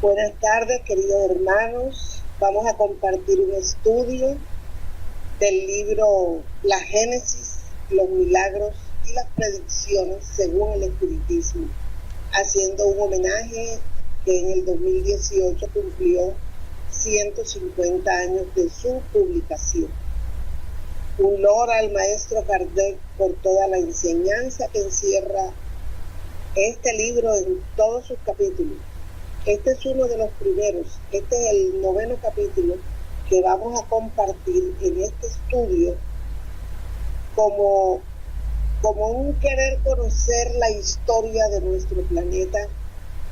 Buenas tardes, queridos hermanos. Vamos a compartir un estudio del libro La Génesis, los milagros y las predicciones según el Espiritismo, haciendo un homenaje que en el 2018 cumplió 150 años de su publicación. Un loor al maestro Kardec por toda la enseñanza que encierra este libro en todos sus capítulos. Este es uno de los primeros, este es el 9º capítulo que vamos a compartir en este estudio como un querer conocer la historia de nuestro planeta,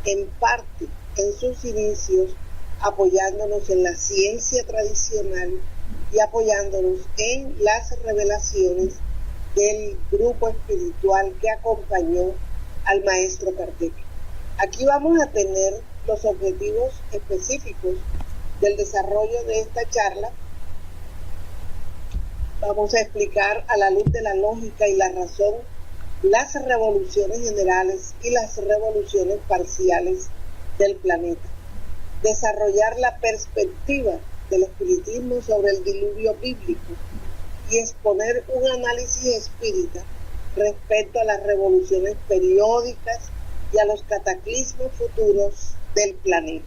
en parte, en sus inicios, apoyándonos en la ciencia tradicional y apoyándonos en las revelaciones del grupo espiritual que acompañó al maestro Kardec. Aquí vamos a tener los objetivos específicos del desarrollo de esta charla. Vamos a explicar a la luz de la lógica y la razón las revoluciones generales y las revoluciones parciales del planeta. Desarrollar la perspectiva del espiritismo sobre el diluvio bíblico y exponer un análisis espírita respecto a las revoluciones periódicas y a los cataclismos futuros del planeta.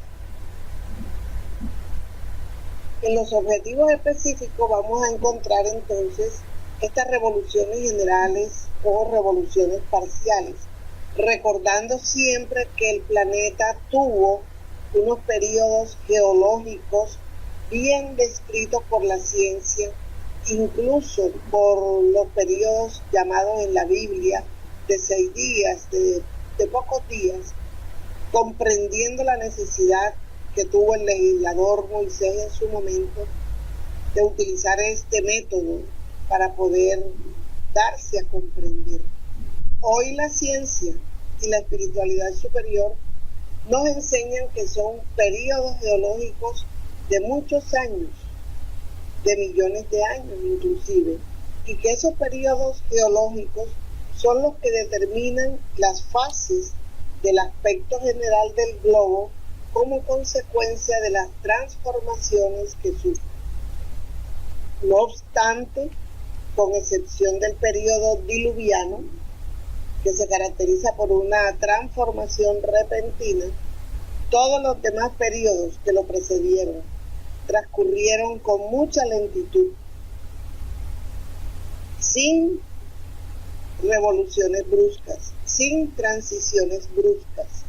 En los objetivos específicos vamos a encontrar entonces estas revoluciones generales o revoluciones parciales, recordando siempre que el planeta tuvo unos periodos geológicos bien descritos por la ciencia, incluso por los periodos llamados en la Biblia de 6 días, de pocos días, comprendiendo la necesidad que tuvo el legislador Moisés en su momento de utilizar este método para poder darse a comprender. Hoy la ciencia y la espiritualidad superior nos enseñan que son periodos geológicos de muchos años, de millones de años inclusive, y que esos periodos geológicos son los que determinan las fases del aspecto general del globo como consecuencia de las transformaciones que sufre. No obstante, con excepción del periodo diluviano, que se caracteriza por una transformación repentina, todos los demás periodos que lo precedieron transcurrieron con mucha lentitud, sin revoluciones bruscas, sin transiciones bruscas.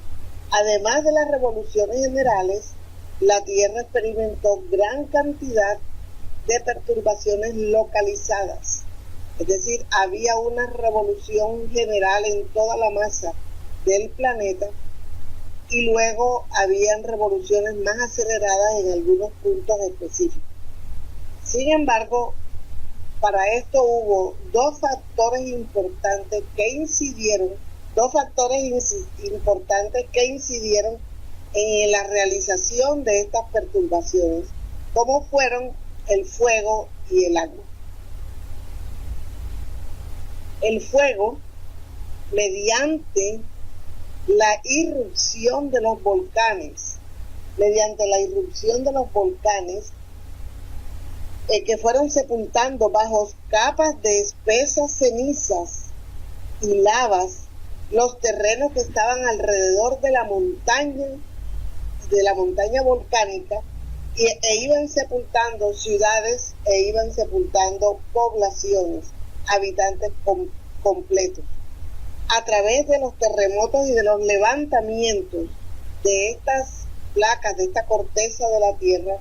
Además de las revoluciones generales, la Tierra experimentó gran cantidad de perturbaciones localizadas. Es decir, había una revolución general en toda la masa del planeta y luego habían revoluciones más aceleradas en algunos puntos específicos. Sin embargo, para esto hubo dos factores importantes que incidieron en la realización de estas perturbaciones, como fueron el fuego y el agua. El fuego, mediante la irrupción de los volcanes, que fueron sepultando bajo capas de espesas cenizas y lavas los terrenos que estaban alrededor de la montaña volcánica, e iban sepultando ciudades e iban sepultando poblaciones, habitantes completos. A través de los terremotos y de los levantamientos de estas placas, de esta corteza de la Tierra,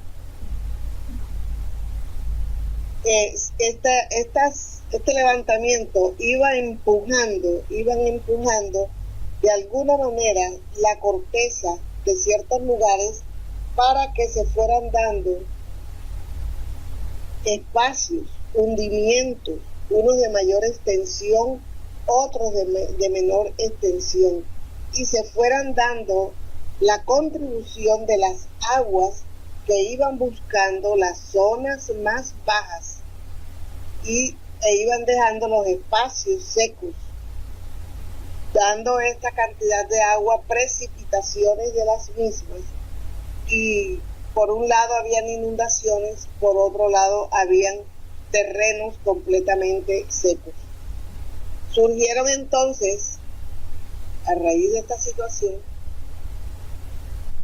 este levantamiento iban empujando de alguna manera la corteza de ciertos lugares para que se fueran dando espacios, hundimientos, unos de mayor extensión, otros de menor extensión, y se fueran dando la contribución de las aguas que iban buscando las zonas más bajas e iban dejando los espacios secos, dando esta cantidad de agua, precipitaciones de las mismas y por un lado habían inundaciones, por otro lado habían terrenos completamente secos. Surgieron entonces, a raíz de esta situación,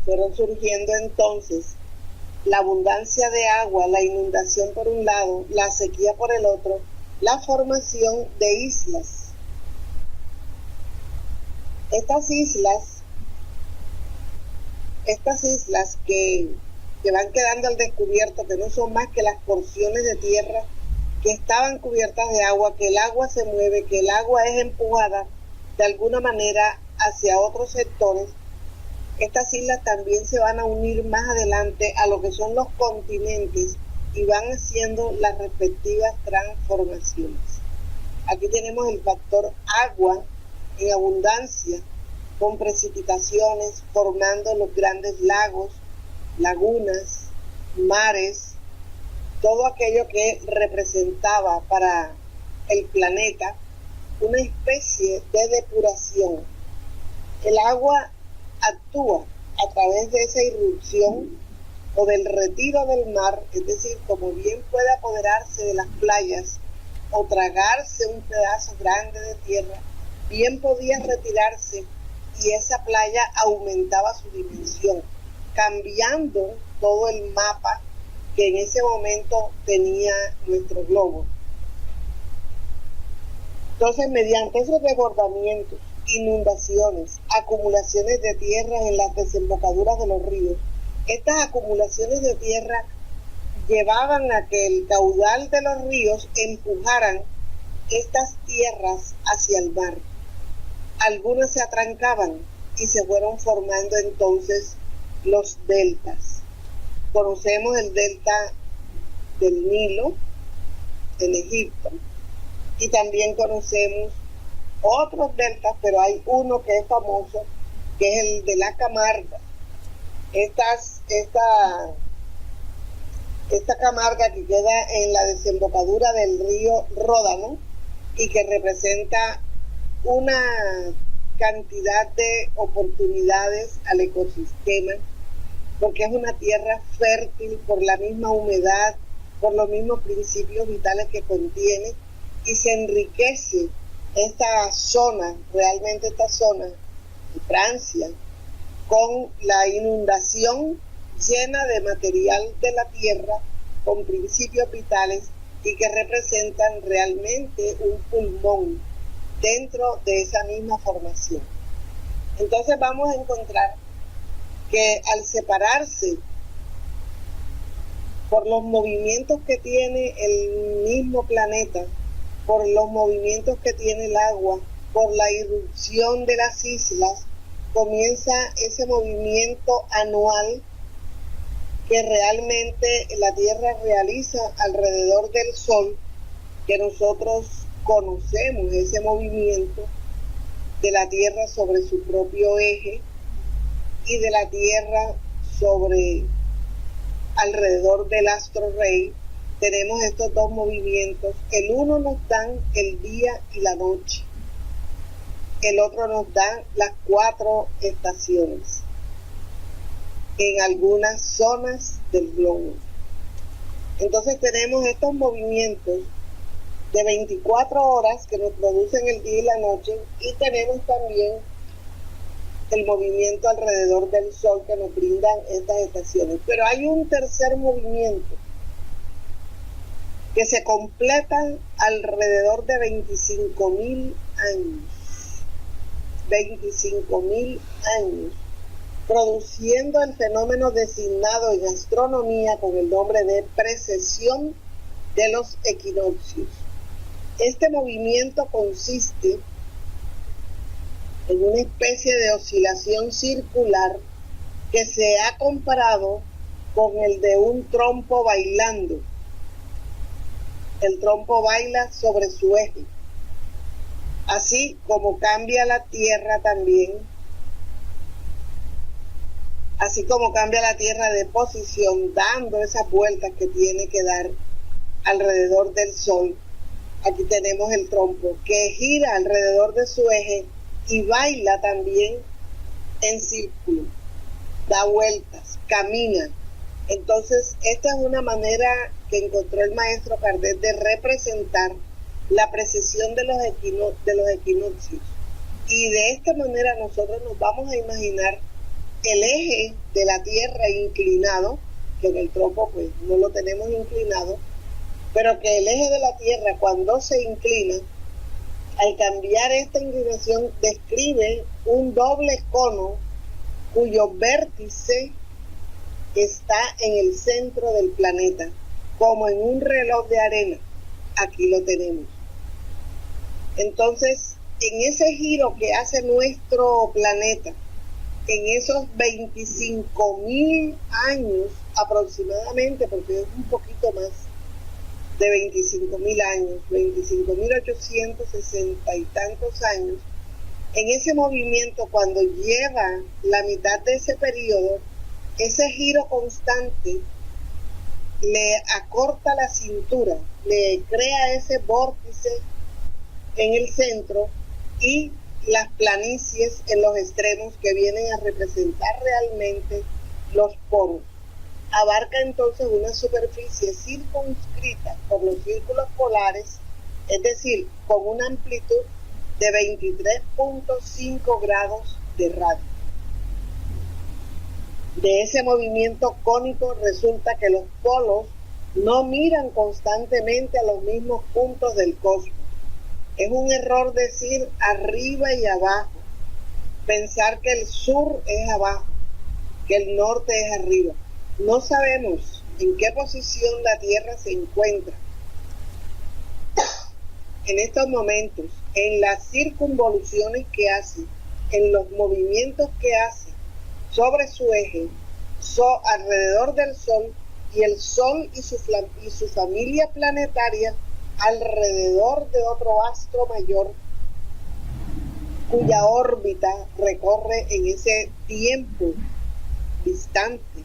fueron surgiendo entonces la abundancia de agua, la inundación por un lado, la sequía por el otro, la formación de islas. Estas islas que van quedando al descubierto, que no son más que las porciones de tierra que estaban cubiertas de agua, que el agua se mueve, que el agua es empujada de alguna manera hacia otros sectores. Estas islas también se van a unir más adelante a lo que son los continentes y van haciendo las respectivas transformaciones. Aquí tenemos el factor agua en abundancia, con precipitaciones, formando los grandes lagos, lagunas, mares, todo aquello que representaba para el planeta una especie de depuración. El agua actúa a través de esa irrupción o del retiro del mar, es decir, como bien puede apoderarse de las playas o tragarse un pedazo grande de tierra, bien podía retirarse y esa playa aumentaba su dimensión, cambiando todo el mapa que en ese momento tenía nuestro globo. Entonces, mediante esos desbordamientos, inundaciones, acumulaciones de tierra en las desembocaduras de los ríos, estas acumulaciones de tierra llevaban a que el caudal de los ríos empujaran estas tierras hacia el mar. Algunas se atrancaban y se fueron formando entonces los deltas. Conocemos el delta del Nilo en Egipto y también conocemos otros deltas, pero hay uno que es famoso, que es el de la Camarga. Esta Camarga que queda en la desembocadura del río Ródano y que representa una cantidad de oportunidades al ecosistema, porque es una tierra fértil por la misma humedad, por los mismos principios vitales que contiene, y se enriquece esta zona, realmente esta zona de Francia, con la inundación llena de material de la tierra, con principios vitales y que representan realmente un pulmón dentro de esa misma formación. Entonces vamos a encontrar que al separarse por los movimientos que tiene el mismo planeta, por los movimientos que tiene el agua, por la irrupción de las islas, comienza ese movimiento anual que realmente la Tierra realiza alrededor del Sol, que nosotros conocemos ese movimiento de la Tierra sobre su propio eje y de la Tierra sobre alrededor del astro rey. Tenemos estos dos movimientos. El uno nos dan el día y la noche, el otro nos da las 4 estaciones en algunas zonas del globo. Entonces tenemos estos movimientos de 24 horas que nos producen el día y la noche, y tenemos también el movimiento alrededor del Sol que nos brindan estas estaciones. Pero hay un tercer movimiento que se completa alrededor de 25.000 años. 25.000 años, produciendo el fenómeno designado en astronomía con el nombre de precesión de los equinoccios. Este movimiento consiste en una especie de oscilación circular que se ha comparado con el de un trompo bailando. El trompo baila sobre su eje. Así como cambia la Tierra también, así como cambia la Tierra de posición, dando esas vueltas que tiene que dar alrededor del Sol, aquí tenemos el trompo que gira alrededor de su eje y baila también en círculo. da vueltas, camina. Entonces, esta es una manera que encontró el maestro Kardec de representar la precesión de los equinoccios. Y de esta manera nosotros nos vamos a imaginar el eje de la Tierra inclinado, que en el tropo pues no lo tenemos inclinado, pero que el eje de la Tierra cuando se inclina, al cambiar esta inclinación, describe un doble cono cuyo vértice está en el centro del planeta, como en un reloj de arena. Aquí lo tenemos. Entonces, en ese giro que hace nuestro planeta, en esos 25.000 años aproximadamente, porque es un poquito más de 25.000 años, 25.860 y tantos años, en ese movimiento, cuando lleva la mitad de ese periodo, ese giro constante le acorta la cintura, le crea ese vórtice en el centro y las planicies en los extremos que vienen a representar realmente los polos. Abarca entonces una superficie circunscrita por los círculos polares, es decir, con una amplitud de 23.5 grados de radio. De ese movimiento cónico resulta que los polos no miran constantemente a los mismos puntos del cosmos. Es un error decir arriba y abajo, pensar que el sur es abajo, que el norte es arriba. No sabemos en qué posición la Tierra se encuentra en estos momentos, en las circunvoluciones que hace, en los movimientos que hace sobre su eje, alrededor del Sol, y el Sol y su familia planetaria alrededor de otro astro mayor cuya órbita recorre en ese tiempo distante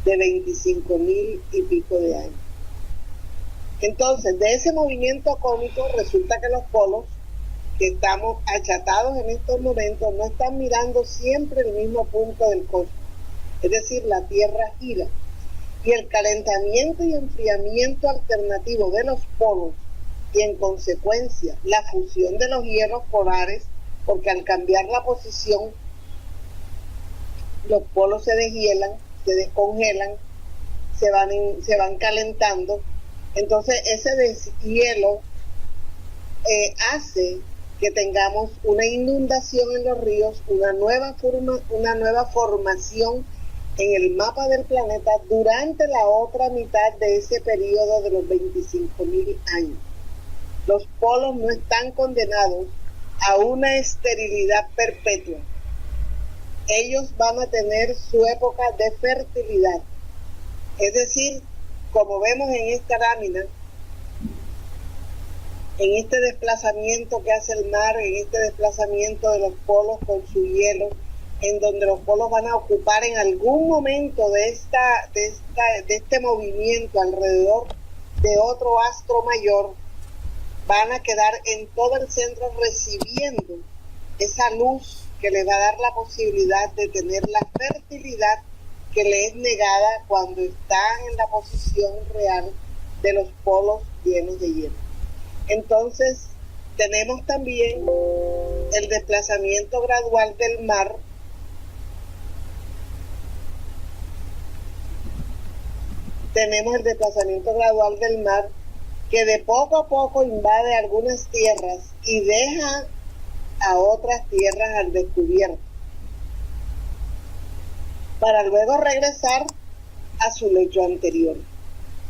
de 25.000 y pico de años. Entonces, de ese movimiento cónico resulta que los polos, que estamos achatados en estos momentos, no están mirando siempre el mismo punto del cosmos. Es decir, la Tierra gira. Y el calentamiento y enfriamiento alternativo de los polos, y en consecuencia la fusión de los hielos polares, porque al cambiar la posición, los polos se deshielan, se descongelan, se van calentando. Entonces ese deshielo hace que tengamos una inundación en los ríos, una nueva formación en el mapa del planeta durante la otra mitad de ese periodo de los 25.000 años. Los polos no están condenados a una esterilidad perpetua. Ellos van a tener su época de fertilidad. Es decir, como vemos en esta lámina, en este desplazamiento que hace el mar, en este desplazamiento de los polos con su hielo, en donde los polos van a ocupar en algún momento de este movimiento alrededor de otro astro mayor, van a quedar en todo el centro recibiendo esa luz que le va a dar la posibilidad de tener la fertilidad que le es negada cuando están en la posición real de los polos llenos de hielo. Entonces, tenemos también el desplazamiento gradual del mar, que de poco a poco invade algunas tierras y deja a otras tierras al descubierto, para luego regresar a su lecho anterior.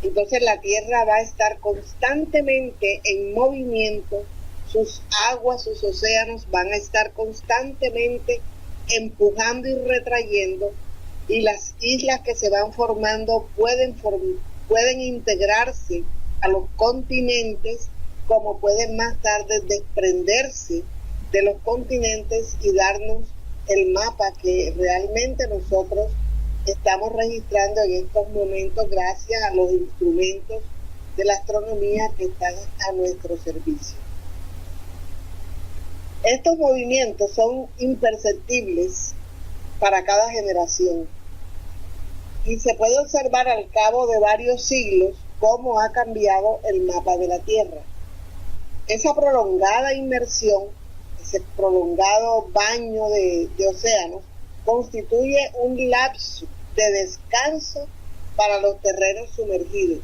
Entonces la Tierra va a estar constantemente en movimiento, sus aguas, sus océanos van a estar constantemente empujando y retrayendo, y las islas que se van formando pueden integrarse a los continentes, como pueden más tarde desprenderse de los continentes y darnos el mapa que realmente nosotros estamos registrando en estos momentos gracias a los instrumentos de la astronomía que están a nuestro servicio. Estos movimientos son imperceptibles para cada generación. y se puede observar al cabo de varios siglos cómo ha cambiado el mapa de la Tierra. Esa prolongada inmersión, ese prolongado baño de océanos, constituye un lapso de descanso para los terrenos sumergidos.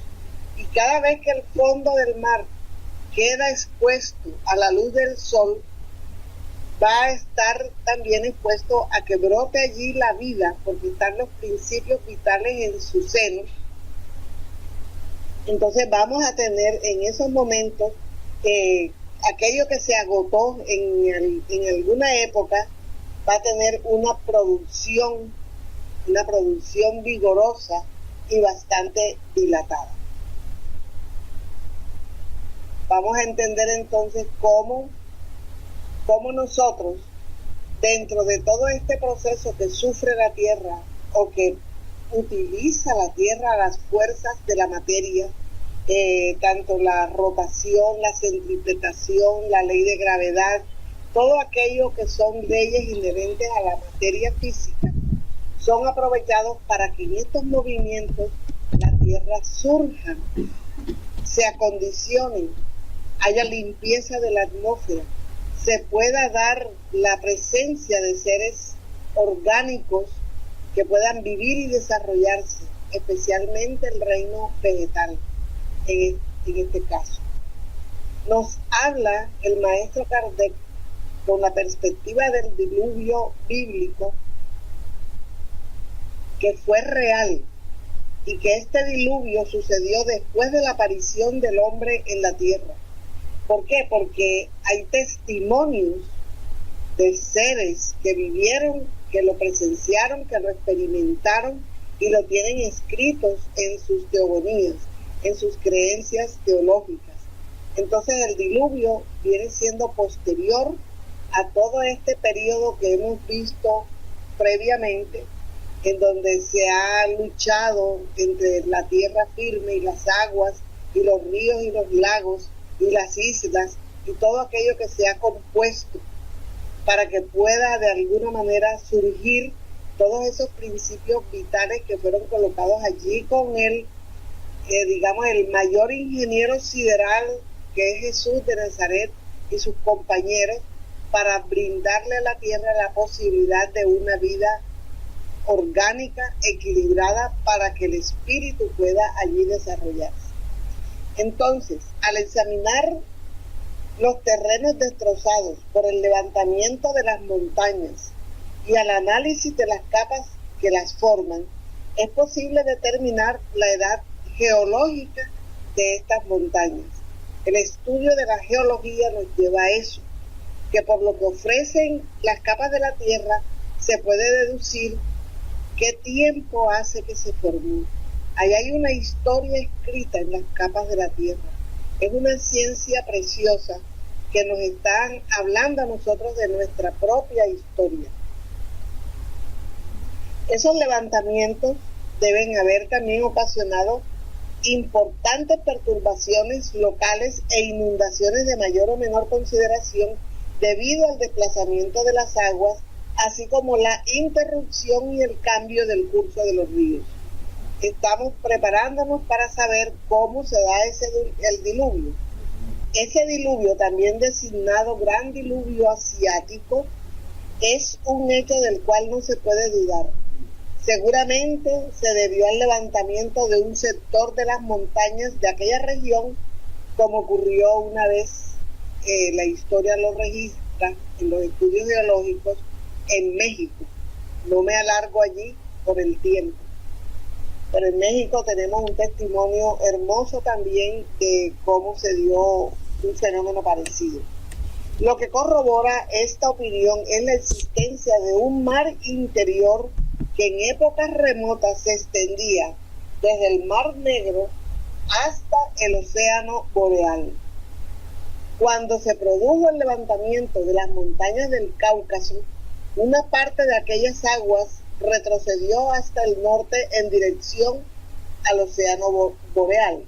Y cada vez que el fondo del mar queda expuesto a la luz del sol, va a estar también expuesto a que brote allí la vida, porque están los principios vitales en su seno. Entonces vamos a tener en esos momentos aquello que se agotó en alguna época, va a tener una producción vigorosa y bastante dilatada. Vamos a entender entonces cómo nosotros, dentro de todo este proceso que sufre la Tierra o que utiliza la Tierra las fuerzas de la materia, tanto la rotación, la centrifugación, la ley de gravedad, todo aquello que son leyes inherentes a la materia física, son aprovechados para que en estos movimientos la Tierra surja, se acondicione, haya limpieza de la atmósfera, se pueda dar la presencia de seres orgánicos que puedan vivir y desarrollarse, especialmente el reino vegetal en este caso. Nos habla el maestro Kardec con la perspectiva del diluvio bíblico, que fue real y que este diluvio sucedió después de la aparición del hombre en la tierra. ¿Por qué? Porque hay testimonios de seres que vivieron, que lo presenciaron, que lo experimentaron y lo tienen escritos en sus teogonías, en sus creencias teológicas. Entonces el diluvio viene siendo posterior a todo este periodo que hemos visto previamente, en donde se ha luchado entre la tierra firme y las aguas, y los ríos y los lagos, y las islas, y todo aquello que se ha compuesto para que pueda de alguna manera surgir todos esos principios vitales que fueron colocados allí con el mayor ingeniero sideral, que es Jesús de Nazaret, y sus compañeros, para brindarle a la tierra la posibilidad de una vida orgánica, equilibrada, para que el espíritu pueda allí desarrollarse. Entonces, al examinar los terrenos destrozados por el levantamiento de las montañas y al análisis de las capas que las forman, es posible determinar la edad geológica de estas montañas. El estudio de la geología nos lleva a eso, que por lo que ofrecen las capas de la tierra se puede deducir qué tiempo hace que se formó. Ahí hay una historia escrita en las capas de la tierra. Es una ciencia preciosa que nos están hablando a nosotros de nuestra propia historia. Esos levantamientos deben haber también ocasionado importantes perturbaciones locales e inundaciones de mayor o menor consideración debido al desplazamiento de las aguas, así como la interrupción y el cambio del curso de los ríos. Estamos preparándonos para saber cómo se da el diluvio. Ese diluvio, también designado Gran Diluvio Asiático, es un hecho del cual no se puede dudar. Seguramente se debió al levantamiento de un sector de las montañas de aquella región, como ocurrió una vez, la historia lo registra en los estudios geológicos, en México. No me alargo allí por el tiempo. Pero en México tenemos un testimonio hermoso también de cómo se dio un fenómeno parecido. Lo que corrobora esta opinión es la existencia de un mar interior que en épocas remotas se extendía desde el Mar Negro hasta el Océano Boreal. Cuando se produjo el levantamiento de las montañas del Cáucaso, una parte de aquellas aguas retrocedió hasta el norte en dirección al Océano Boreal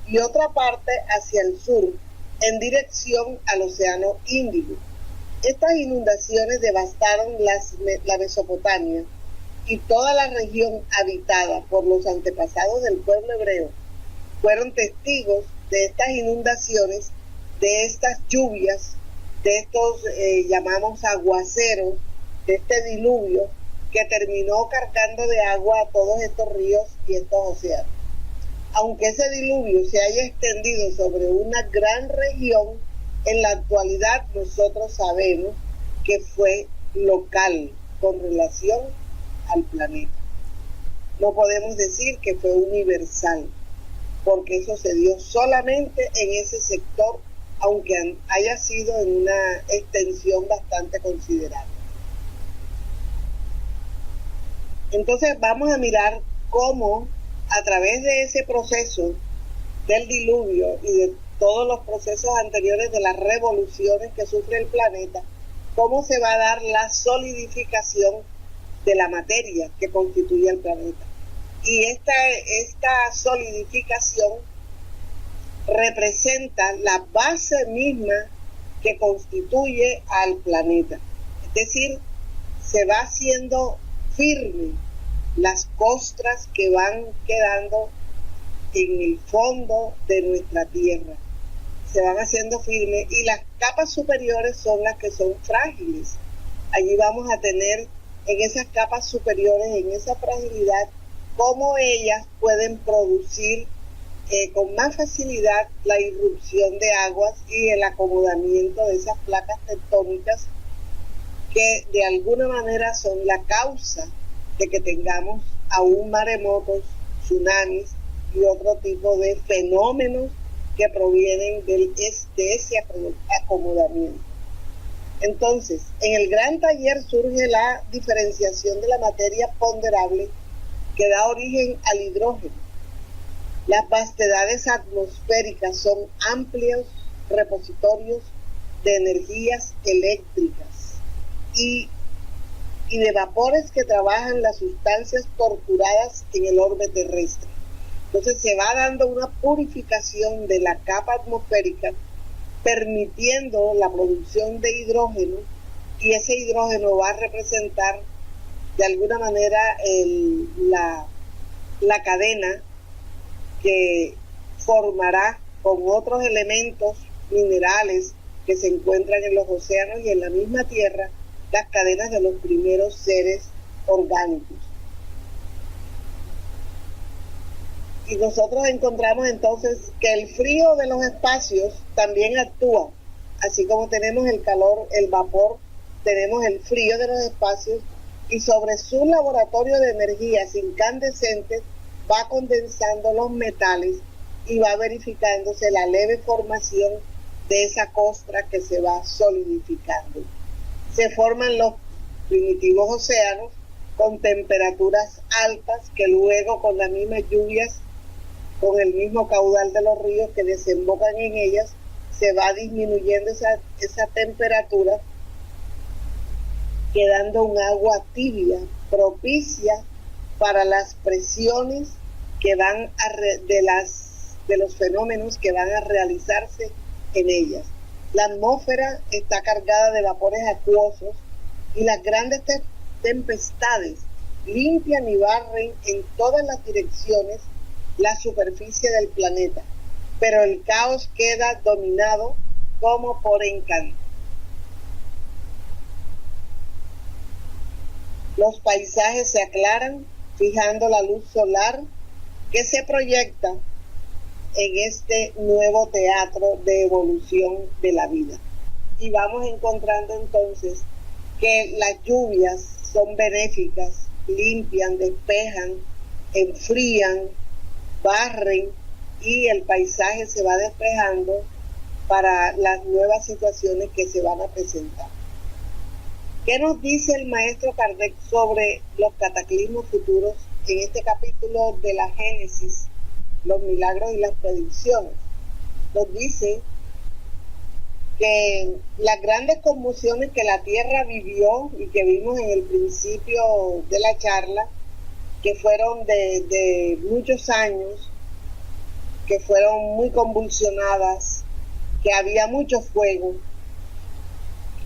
y otra parte hacia el sur en dirección al Océano Índico. Estas inundaciones devastaron la Mesopotamia y toda la región habitada por los antepasados del pueblo hebreo fueron testigos de estas inundaciones, de estas lluvias, de estos llamamos aguaceros, de este diluvio que terminó cargando de agua a todos estos ríos y estos océanos. Aunque ese diluvio se haya extendido sobre una gran región, en la actualidad nosotros sabemos que fue local con relación al planeta. No podemos decir que fue universal, porque eso se dio solamente en ese sector, aunque haya sido en una extensión bastante considerable. Entonces vamos a mirar cómo a través de ese proceso del diluvio y de todos los procesos anteriores de las revoluciones que sufre el planeta, cómo se va a dar la solidificación de la materia que constituye el planeta. Y esta solidificación representa la base misma que constituye al planeta. Es decir, se va haciendo firme las costras que van quedando en el fondo de nuestra tierra. Se van haciendo firmes y las capas superiores son las que son frágiles. Allí vamos a tener en esas capas superiores, en esa fragilidad, cómo ellas pueden producir con más facilidad la irrupción de aguas y el acomodamiento de esas placas tectónicas que de alguna manera son la causa de que tengamos aún maremotos, tsunamis y otro tipo de fenómenos que provienen de ese acomodamiento. Entonces, en el gran taller surge la diferenciación de la materia ponderable que da origen al hidrógeno. Las vastedades atmosféricas son amplios repositorios de energías eléctricas y de vapores que trabajan las sustancias torturadas en el orbe terrestre. Entonces se va dando una purificación de la capa atmosférica, permitiendo la producción de hidrógeno, y ese hidrógeno va a representar de alguna manera la cadena que formará con otros elementos minerales que se encuentran en los océanos y en la misma tierra las cadenas de los primeros seres orgánicos. Y nosotros encontramos entonces que el frío de los espacios también actúa, así como tenemos el calor, el vapor, tenemos el frío de los espacios, y sobre su laboratorio de energías incandescentes va condensando los metales y va verificándose la leve formación de esa costra que se va solidificando. Se forman los primitivos océanos con temperaturas altas que luego con las mismas lluvias, con el mismo caudal de los ríos que desembocan en ellas, se va disminuyendo esa temperatura, quedando un agua tibia, propicia para las presiones que van de los fenómenos que van a realizarse en ellas. La atmósfera está cargada de vapores acuosos y las grandes tempestades limpian y barren en todas las direcciones la superficie del planeta, pero el caos queda dominado como por encanto. Los paisajes se aclaran, fijando la luz solar que se proyecta en este nuevo teatro de evolución de la vida. Y vamos encontrando entonces que las lluvias son benéficas, limpian, despejan, enfrían, barren, y el paisaje se va despejando para las nuevas situaciones que se van a presentar. ¿Qué nos dice el maestro Kardec sobre los cataclismos futuros en este capítulo de la Génesis, los milagros y las predicciones? Nos dice que las grandes conmociones que la Tierra vivió y que vimos en el principio de la charla, que fueron de muchos años, que fueron muy convulsionadas, que había mucho fuego,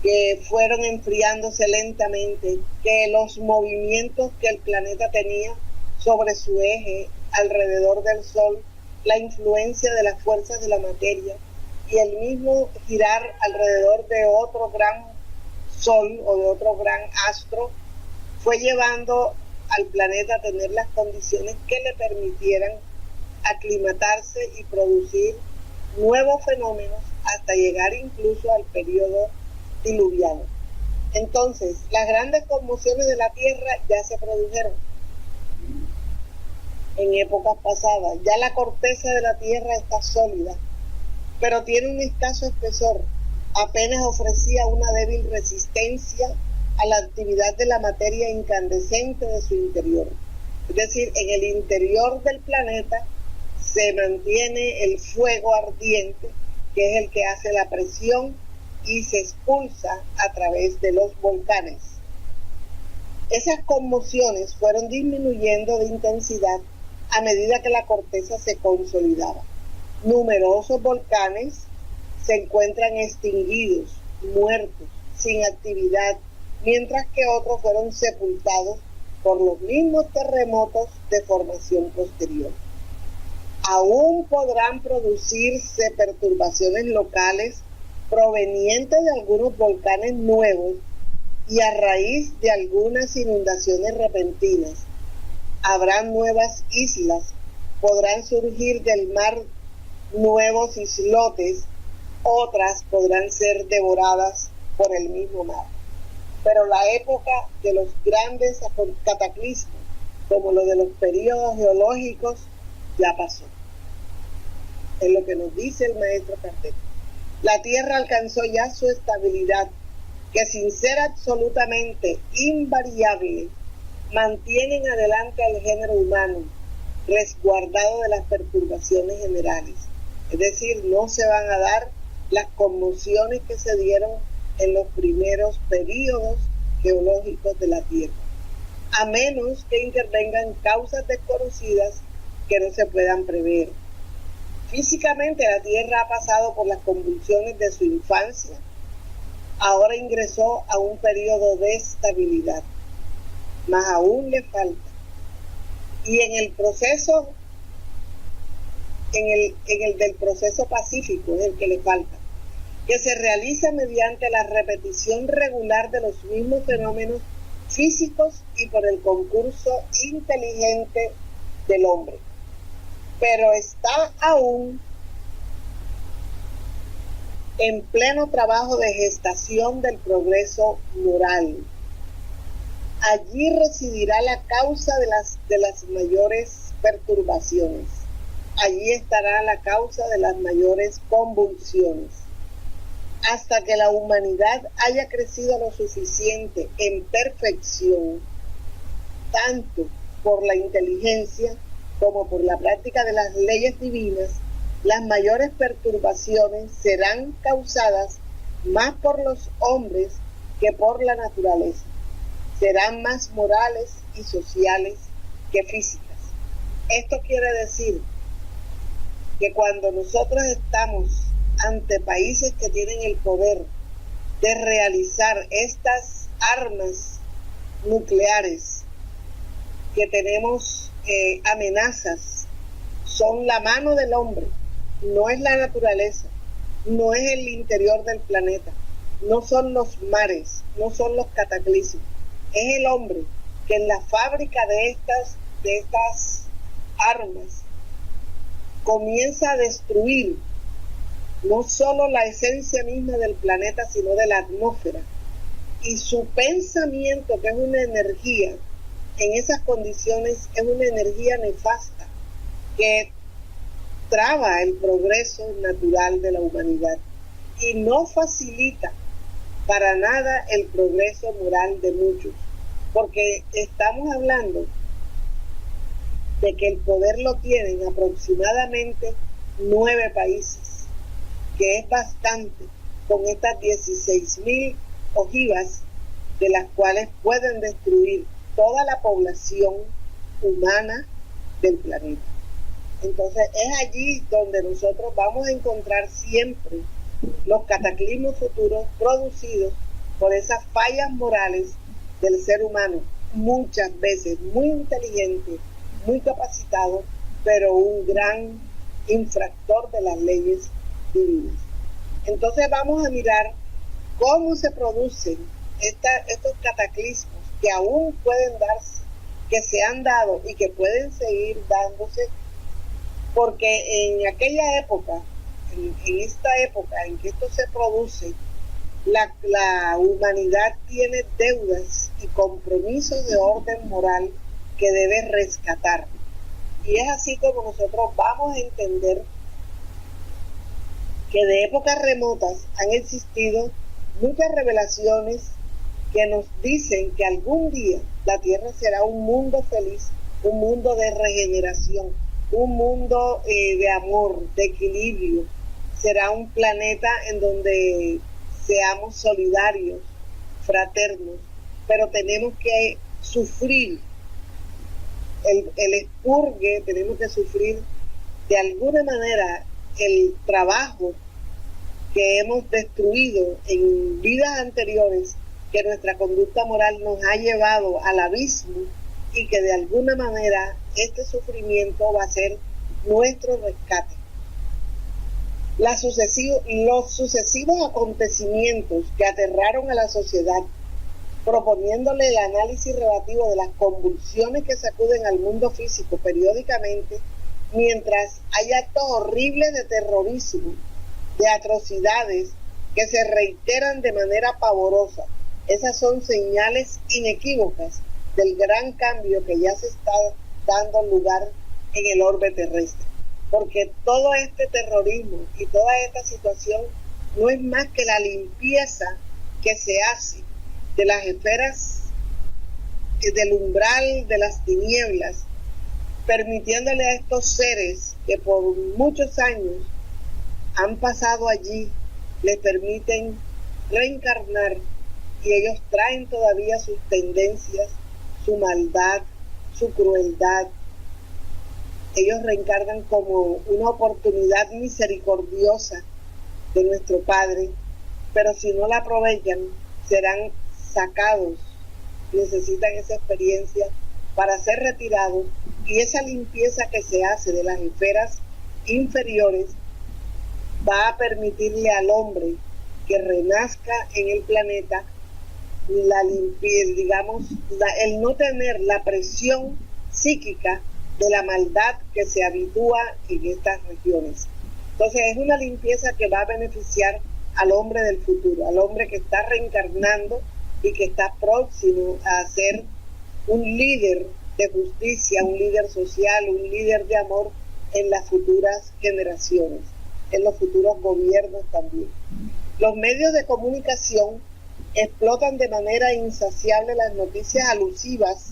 que fueron enfriándose lentamente, que los movimientos que el planeta tenía sobre su eje alrededor del Sol, la influencia de las fuerzas de la materia y el mismo girar alrededor de otro gran Sol o de otro gran astro, fue llevando al planeta a tener las condiciones que le permitieran aclimatarse y producir nuevos fenómenos hasta llegar incluso al periodo diluviano. Entonces, las grandes conmociones de la Tierra ya se produjeron en épocas pasadas. Ya la corteza de la Tierra está sólida, pero tiene un escaso espesor. Apenas ofrecía una débil resistencia a la actividad de la materia incandescente de su interior. Es decir, en el interior del planeta se mantiene el fuego ardiente, que es el que hace la presión y se expulsa a través de los volcanes. Esas conmociones fueron disminuyendo de intensidad a medida que la corteza se consolidaba. Numerosos volcanes se encuentran extinguidos, muertos, sin actividad, mientras que otros fueron sepultados por los mismos terremotos de formación posterior. Aún podrán producirse perturbaciones locales provenientes de algunos volcanes nuevos y a raíz de algunas inundaciones repentinas. Habrán nuevas islas, podrán surgir del mar nuevos islotes, otras podrán ser devoradas por el mismo mar. Pero la época de los grandes cataclismos, como lo de los periodos geológicos, ya pasó. Es lo que nos dice el maestro Kardec. La Tierra alcanzó ya su estabilidad, que sin ser absolutamente invariable, mantienen adelante al género humano, resguardado de las perturbaciones generales. Es decir, no se van a dar las conmociones que se dieron en los primeros periodos geológicos de la Tierra, a menos que intervengan causas desconocidas que no se puedan prever. Físicamente la Tierra ha pasado por las convulsiones de su infancia, ahora ingresó a un periodo de estabilidad, mas aún le falta. Y en el proceso, en el del proceso pacífico es el que le falta, que se realiza mediante la repetición regular de los mismos fenómenos físicos y por el concurso inteligente del hombre. Pero está aún en pleno trabajo de gestación del progreso moral. Allí residirá la causa de las mayores perturbaciones. Allí estará la causa de las mayores convulsiones. Hasta que la humanidad haya crecido lo suficiente en perfección, tanto por la inteligencia como por la práctica de las leyes divinas, las mayores perturbaciones serán causadas más por los hombres que por la naturaleza. Serán más morales y sociales que físicas. Esto quiere decir que cuando nosotros estamos ante países que tienen el poder de realizar estas armas nucleares, que tenemos amenazas, son la mano del hombre, no es la naturaleza, no es el interior del planeta, no son los mares, no son los cataclismos, es el hombre que en la fábrica de estas armas comienza a destruir no solo la esencia misma del planeta, sino de la atmósfera. Y su pensamiento, que es una energía, en esas condiciones es una energía nefasta que traba el progreso natural de la humanidad y no facilita para nada el progreso moral de muchos, porque estamos hablando de que el poder lo tienen aproximadamente 9 países, que es bastante, con estas 16.000 ojivas, de las cuales pueden destruir toda la población humana del planeta. Entonces es allí donde nosotros vamos a encontrar siempre los cataclismos futuros producidos por esas fallas morales del ser humano, muchas veces muy inteligente, muy capacitado, pero un gran infractor de las leyes divinas. Entonces vamos a mirar cómo se producen estos cataclismos que aún pueden darse, que se han dado y que pueden seguir dándose, porque en aquella época, en esta época en que esto se produce, la humanidad tiene deudas y compromisos de orden moral que debe rescatar. Y es así como nosotros vamos a entender que de épocas remotas han existido muchas revelaciones que nos dicen que algún día la Tierra será un mundo feliz, un mundo de regeneración, un mundo de amor, de equilibrio. Será un planeta en donde seamos solidarios, fraternos, pero tenemos que sufrir el expurgue, tenemos que sufrir de alguna manera el trabajo que hemos destruido en vidas anteriores, que nuestra conducta moral nos ha llevado al abismo, y que de alguna manera este sufrimiento va a ser nuestro rescate. Los sucesivos acontecimientos que aterraron a la sociedad, proponiéndole el análisis relativo de las convulsiones que sacuden al mundo físico periódicamente, mientras hay actos horribles de terrorismo, de atrocidades que se reiteran de manera pavorosa. Esas son señales inequívocas del gran cambio que ya se está dando lugar en el orbe terrestre. Porque todo este terrorismo y toda esta situación no es más que la limpieza que se hace de las esferas, del umbral de las tinieblas, permitiéndole a estos seres que por muchos años han pasado allí, les permiten reencarnar, y ellos traen todavía sus tendencias, su maldad, su crueldad. Ellos reencarnan como una oportunidad misericordiosa de nuestro Padre, pero si no la aprovechan, serán sacados. Necesitan esa experiencia para ser retirados, y esa limpieza que se hace de las esferas inferiores va a permitirle al hombre que renazca en el planeta la limpieza, digamos, el no tener la presión psíquica de la maldad que se habitúa en estas regiones. Entonces es una limpieza que va a beneficiar al hombre del futuro, al hombre que está reencarnando y que está próximo a ser un líder de justicia, un líder social, un líder de amor en las futuras generaciones, en los futuros gobiernos también. Los medios de comunicación explotan de manera insaciable las noticias alusivas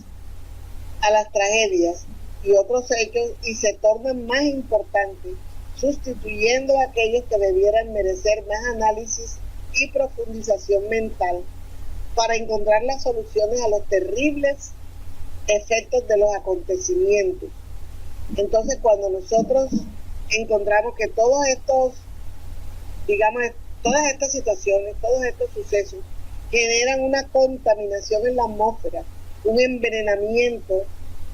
a las tragedias y otros hechos, y se tornan más importantes, sustituyendo a aquellos que debieran merecer más análisis y profundización mental para encontrar las soluciones a los terribles efectos de los acontecimientos. Entonces, cuando nosotros encontramos que todos estos, digamos, todas estas situaciones, todos estos sucesos generan una contaminación en la atmósfera, un envenenamiento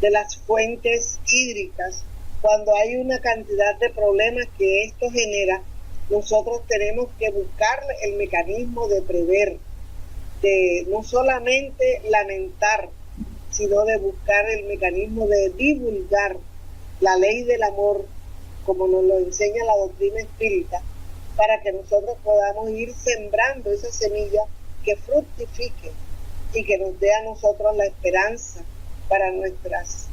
de las fuentes hídricas, cuando hay una cantidad de problemas que esto genera, nosotros tenemos que buscar el mecanismo de prever, de no solamente lamentar, sino de buscar el mecanismo de divulgar la ley del amor, como nos lo enseña la doctrina espírita, para que nosotros podamos ir sembrando esa semilla que fructifique y que nos dé a nosotros la esperanza para nuestros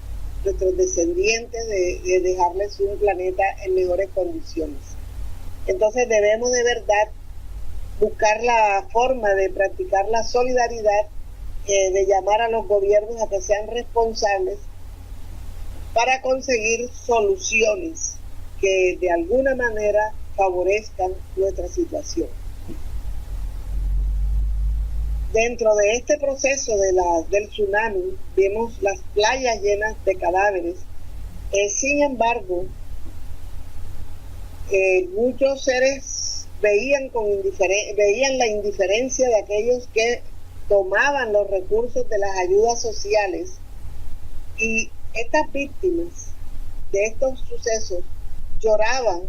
descendientes de dejarles un planeta en mejores condiciones. Entonces debemos de verdad buscar la forma de practicar la solidaridad, de llamar a los gobiernos a que sean responsables para conseguir soluciones que de alguna manera favorezcan nuestra situación. Dentro de este proceso del tsunami vemos las playas llenas de cadáveres. Sin embargo, muchos seres veían la indiferencia de aquellos que tomaban los recursos de las ayudas sociales, y estas víctimas de estos sucesos lloraban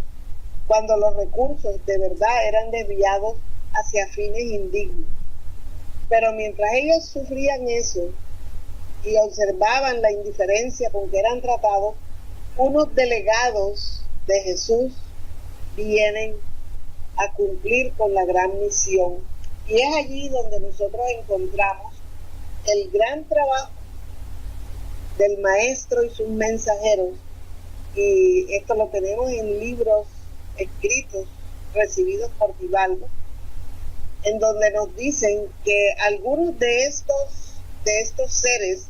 cuando los recursos de verdad eran desviados hacia fines indignos. Pero mientras ellos sufrían eso y observaban la indiferencia con que eran tratados, unos delegados de Jesús vienen a cumplir con la gran misión. Y es allí donde nosotros encontramos el gran trabajo del maestro y sus mensajeros, y esto lo tenemos en libros escritos recibidos por Divaldo, en donde nos dicen que algunos de estos seres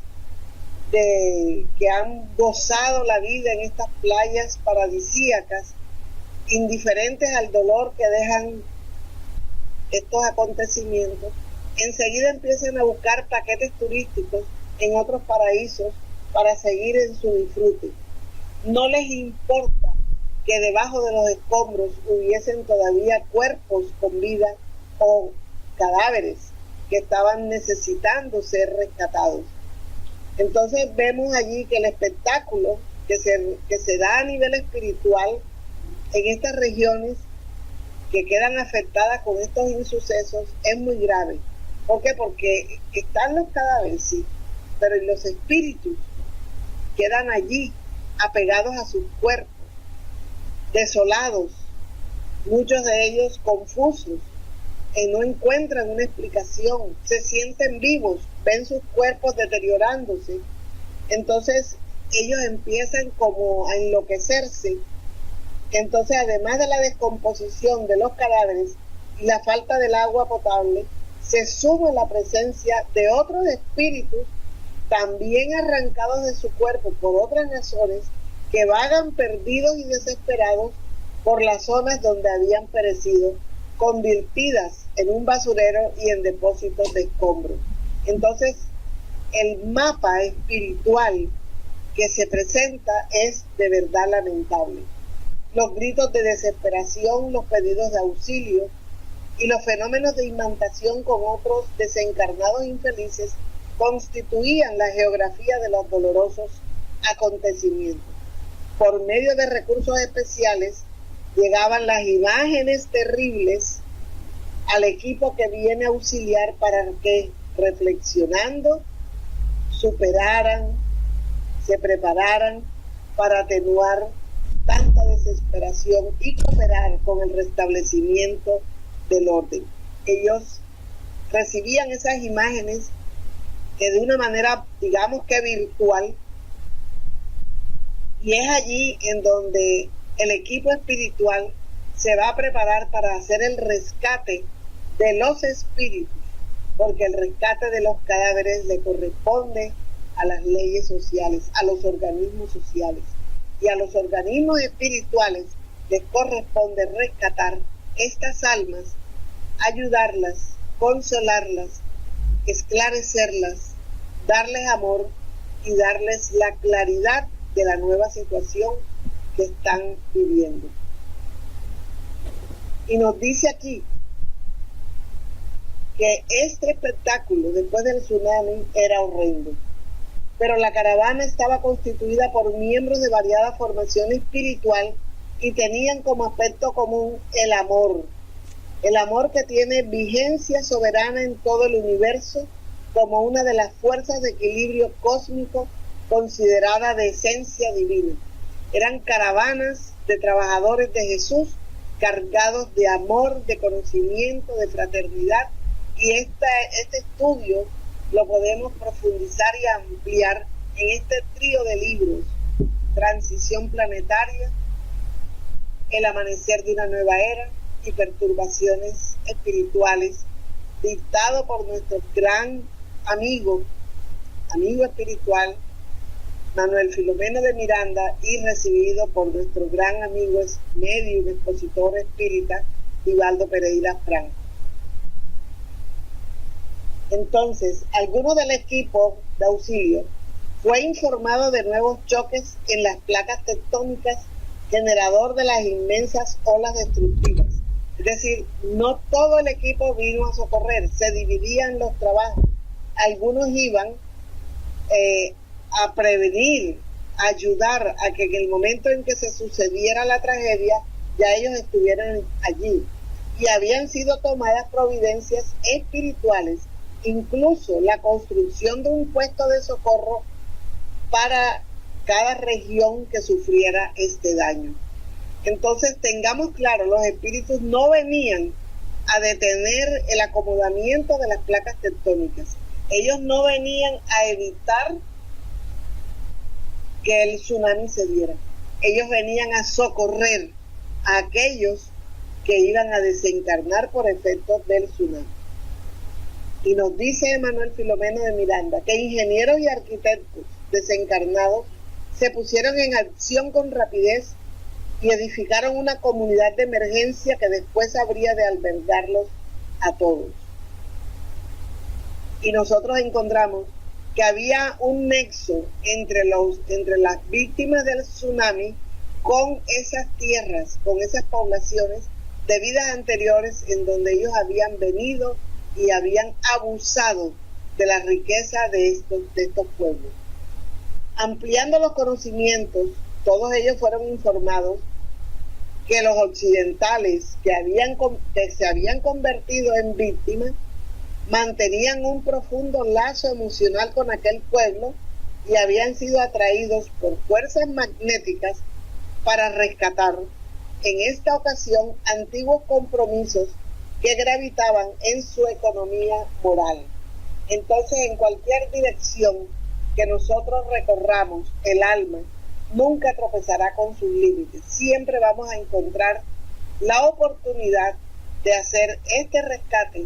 que han gozado la vida en estas playas paradisíacas, indiferentes al dolor que dejan estos acontecimientos, enseguida empiezan a buscar paquetes turísticos en otros paraísos para seguir en su disfrute. No les importa que debajo de los escombros hubiesen todavía cuerpos con vida o cadáveres que estaban necesitando ser rescatados. Entonces vemos allí que el espectáculo que se da a nivel espiritual en estas regiones que quedan afectadas con estos insucesos es muy grave. ¿Por qué? Porque están los cadáveres, sí, pero los espíritus quedan allí apegados a sus cuerpos, desolados, muchos de ellos confusos, no encuentran una explicación, se sienten vivos, ven sus cuerpos deteriorándose. Entonces ellos empiezan como a enloquecerse. Entonces, además de la descomposición de los cadáveres y la falta del agua potable, se suma la presencia de otros espíritus también arrancados de su cuerpo por otras razones, que vagan perdidos y desesperados por las zonas donde habían perecido, convertidas en un basurero y en depósitos de escombros. Entonces, el mapa espiritual que se presenta es de verdad lamentable. Los gritos de desesperación, los pedidos de auxilio y los fenómenos de imantación con otros desencarnados infelices constituían la geografía de los dolorosos acontecimientos. Por medio de recursos especiales llegaban las imágenes terribles al equipo que viene a auxiliar para que, reflexionando, superaran, se prepararan para atenuar tanta desesperación y cooperar con el restablecimiento del orden. Ellos recibían esas imágenes que de una manera, digamos que virtual, y es allí en donde el equipo espiritual se va a preparar para hacer el rescate de los espíritus, porque el rescate de los cadáveres le corresponde a las leyes sociales, a los organismos sociales, y a los organismos espirituales les corresponde rescatar estas almas, ayudarlas, consolarlas, esclarecerlas, darles amor y darles la claridad de la nueva situación que están viviendo. Y nos dice aquí que este espectáculo después del tsunami era horrendo, pero la caravana estaba constituida por miembros de variada formación espiritual y tenían como aspecto común el amor que tiene vigencia soberana en todo el universo como una de las fuerzas de equilibrio cósmico considerada de esencia divina. Eran caravanas de trabajadores de Jesús cargados de amor, de conocimiento, de fraternidad, y este estudio lo podemos profundizar y ampliar en este trío de libros: Transición Planetaria, El Amanecer de una Nueva Era y Perturbaciones Espirituales, dictado por nuestro gran amigo espiritual Manuel Filomeno de Miranda y recibido por nuestro gran amigo médium, expositor espírita Divaldo Pereira Franco. Entonces, alguno del equipo de auxilio fue informado de nuevos choques en las placas tectónicas, generador de las inmensas olas destructivas. Es decir, no todo el equipo vino a socorrer, se dividían los trabajos. Algunos iban a prevenir, a ayudar a que en el momento en que se sucediera la tragedia, ya ellos estuvieran allí. Y habían sido tomadas providencias espirituales, incluso la construcción de un puesto de socorro para cada región que sufriera este daño. Entonces tengamos claro, los espíritus no venían a detener el acomodamiento de las placas tectónicas. Ellos no venían a evitar que el tsunami se diera. Ellos venían a socorrer a aquellos que iban a desencarnar por efectos del tsunami. Y nos dice Emanuel Filomeno de Miranda que ingenieros y arquitectos desencarnados se pusieron en acción con rapidez y edificaron una comunidad de emergencia que después habría de albergarlos a todos. Y nosotros encontramos que había un nexo entre las víctimas del tsunami con esas tierras, con esas poblaciones de vidas anteriores en donde ellos habían venido y habían abusado de la riqueza de estos pueblos. Ampliando los conocimientos, todos ellos fueron informados que los occidentales que se habían convertido en víctimas mantenían un profundo lazo emocional con aquel pueblo y habían sido atraídos por fuerzas magnéticas para rescatar en esta ocasión antiguos compromisos que gravitaban en su economía moral. Entonces, en cualquier dirección que nosotros recorramos, el alma nunca tropezará con sus límites. Siempre vamos a encontrar la oportunidad de hacer este rescate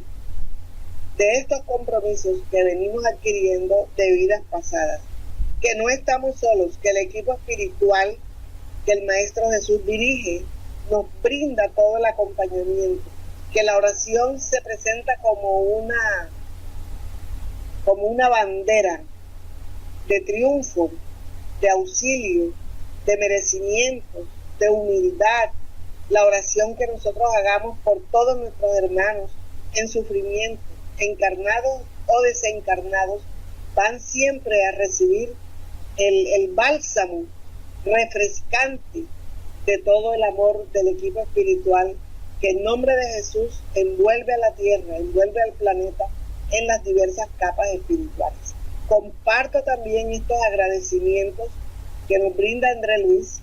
de estos compromisos que venimos adquiriendo de vidas pasadas. Que no estamos solos, que el equipo espiritual que el Maestro Jesús dirige nos brinda todo el acompañamiento, que la oración se presenta como una bandera de triunfo, de auxilio, de merecimiento, de humildad. La oración que nosotros hagamos por todos nuestros hermanos en sufrimiento, encarnados o desencarnados, van siempre a recibir el bálsamo refrescante de todo el amor del equipo espiritual que en nombre de Jesús envuelve a la tierra, envuelve al planeta en las diversas capas espirituales. Comparto también estos agradecimientos que nos brinda André Luis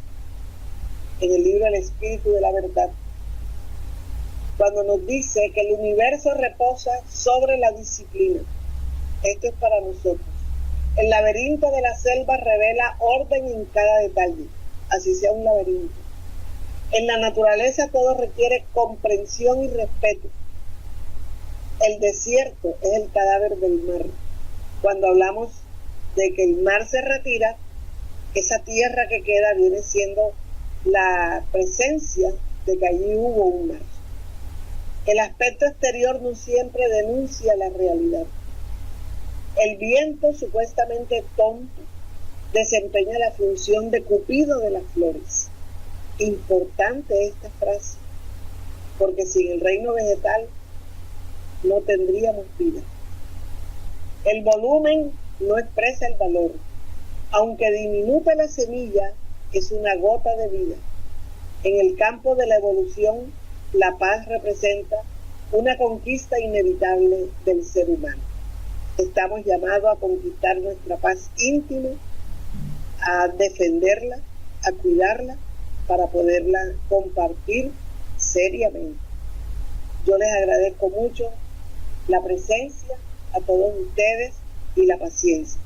en el libro El Espíritu de la Verdad, cuando nos dice que el universo reposa sobre la disciplina. Esto es para nosotros. El laberinto de la selva revela orden en cada detalle, así sea un laberinto. En la naturaleza todo requiere comprensión y respeto. El desierto es el cadáver del mar. Cuando hablamos de que el mar se retira, esa tierra que queda viene siendo la presencia de que allí hubo un mar. El aspecto exterior no siempre denuncia la realidad. El viento, supuestamente tonto, desempeña la función de cupido de las flores. Importante esta frase, porque sin el reino vegetal no tendríamos vida. El volumen no expresa el valor. Aunque diminuta la semilla, es una gota de vida. En el campo de la evolución, la paz representa una conquista inevitable del ser humano. Estamos llamados a conquistar nuestra paz íntima, a defenderla, a cuidarla, para poderla compartir seriamente. Yo les agradezco mucho la presencia a todos ustedes y la paciencia.